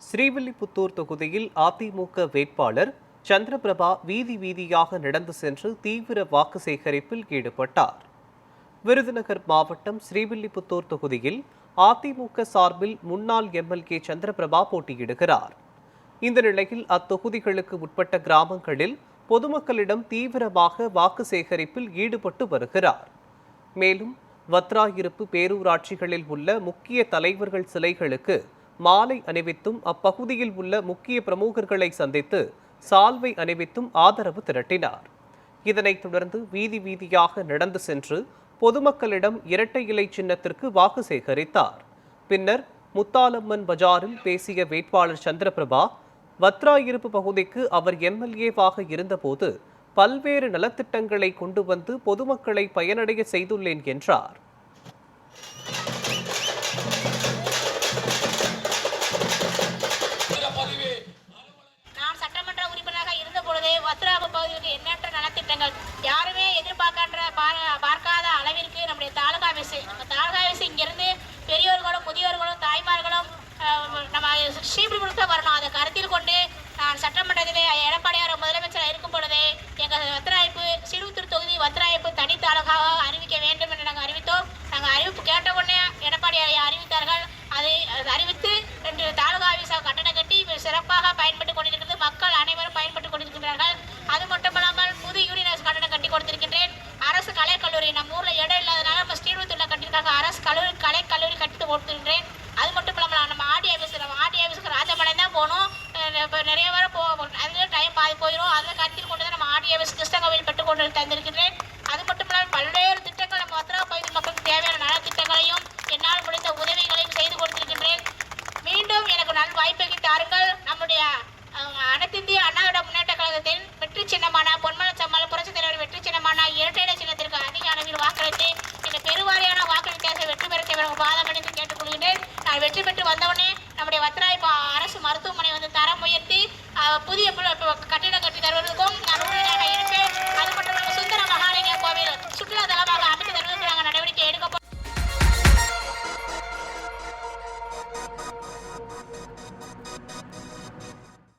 ஸ்ரீவில்லிபுத்தூர் தொகுதியில் அதிமுக வேட்பாளர் சந்திரபிரபா வீதி வீதியாக நடந்து சென்று தீவிர வாக்கு சேகரிப்பில் ஈடுபட்டார். விருதுநகர் மாவட்டம் ஸ்ரீவில்லிபுத்தூர் தொகுதியில் அதிமுக சார்பில் முன்னாள் எம்எல்ஏ சந்திரபிரபா போட்டியிடுகிறார். இந்த நிலையில் அத்தொகுதிகளுக்கு உட்பட்ட கிராமங்களில் பொதுமக்களிடம் தீவிரமாக வாக்கு சேகரிப்பில் ஈடுபட்டு வருகிறார். மேலும் வத்ராயிருப்பு பேரூராட்சிகளில் உள்ள முக்கிய தலைவர்கள் சிலைகளுக்கு மாலை அணிவித்தும் அப்பகுதியில் உள்ள முக்கிய பிரமுகர்களை சந்தித்து சால்வை அணிவித்தும் ஆதரவு திரட்டினார். இதனைத் தொடர்ந்து வீதி வீதியாக நடந்து சென்று பொதுமக்களிடம் இரட்டை இலை சின்னத்திற்கு வாக்கு சேகரித்தார். பின்னர் முத்தாலம்மன் பஜாரில் பேசிய வேட்பாளர் சந்திரபிரபா, வத்ராயிருப்பு பகுதிக்கு அவர் எம்எல்ஏவாக இருந்தபோது பல்வேறு நலத்திட்டங்களை கொண்டு வந்து பொதுமக்களை பயனடைய செய்துள்ளேன் என்றார். நான் சட்டமன்ற உறுப்பினராக இருந்த பொழுதே வத்ராயிருப்பு பகுதிக்கு எண்ணற்ற நலத்திட்டங்கள் யாருமே பார்க்காத அளவிற்கு நம்முடைய தாலுகா ஆபீஸ் இங்கிருந்து பெரியோர்களும் முதியோர்களும் தாய்மார்களும் நம்ம ஸ்ரீவில்லிபுத்தூர் வரணும். அதை கருத்தில் கொண்டு நான் சட்டமன்றத்திலே எடப்பாடியார் முதலமைச்சராக இருக்கும் பொழுதே எங்கள் வத்ராயிருப்பு ஸ்ரீவில்லிபுத்தூர் தொகுதி வத்ராயிருப்பு தனி தாலுகாவாக அறிவிக்க வேண்டும் என்று நாங்கள் அறிவித்தோம். நாங்கள் அறிவிப்பு கேட்ட உடனே எடப்பாடியாரை அறிவித்தார்கள். அதை அறிவித்து 2 தாலுகா ஆபீஸாக கட்டணம் கட்டி சிறப்பாக பயன்பட்டுக் கொண்டிருக்கிறது. மக்கள் அனைவரும் பயன்பட்டுக் கொண்டிருக்கிறார்கள். அது மட்டுமல்லாமல் புது யூனியன் கட்டணம் கட்டி கொடுத்திருக்கின்றேன். அரசு கலைக்கல்லூரி நம்ம ஊரில் இடம் இல்லாதனால நம்ம ஸ்ரீவில்லிபுத்தூர்ல கட்டியிருக்காங்க. அரசு கலைக்கல்லூரி கட்டி கொடுத்திருக்கிறேன். அது மட்டும் இல்லாமல் நம்ம ஆர்டி ஆஃபீஸுக்கு ராஜபாளையம் தான் போகணும். நிறைய பேர் அதில் டைம் பாதி போயிடும். அதில் கருத்தில் கொண்டு தான் நம்ம ஆர்டி ஆஃபீஸ் கிருஷ்ணகோவில் பெற்றுக் கொண்டு தந்திருக்கின்றேன். அது மட்டும் இல்லாமல் பல்வேறு திட்டங்கள் நம்ம வத்ரா பகுதி மக்களுக்கு தேவையான நலத்திட்டங்களையும் என்னால் முடிந்த உதவிகளையும் செய்து கொடுத்திருக்கின்றேன். மீண்டும் எனக்கு நல் வாய்ப்பை தாருங்கள். நம்முடைய அனைத்து இந்திய அண்ணா முன்னேற்ற கழகத்தின் வெற்றி சின்னமான பொன்மனச்சம்மாள் புரட்சித் தலைவர் வெற்றி சின்னமான இரட்டை இலை சின்னத்திற்கு அதிக அளவில் வாக்களித்து இந்த பெருவாரியான வாக்கு வித்தியாசம் வெற்றி பெற பாதமணிந்து கேட்டுக்கொள்கின்றேன். நான் வெற்றி பெற்று வந்தவுடனே நம்முடைய வத்ராயிருப்பு அரசு மருத்துவமனை தரம் உயர்த்தி புதிய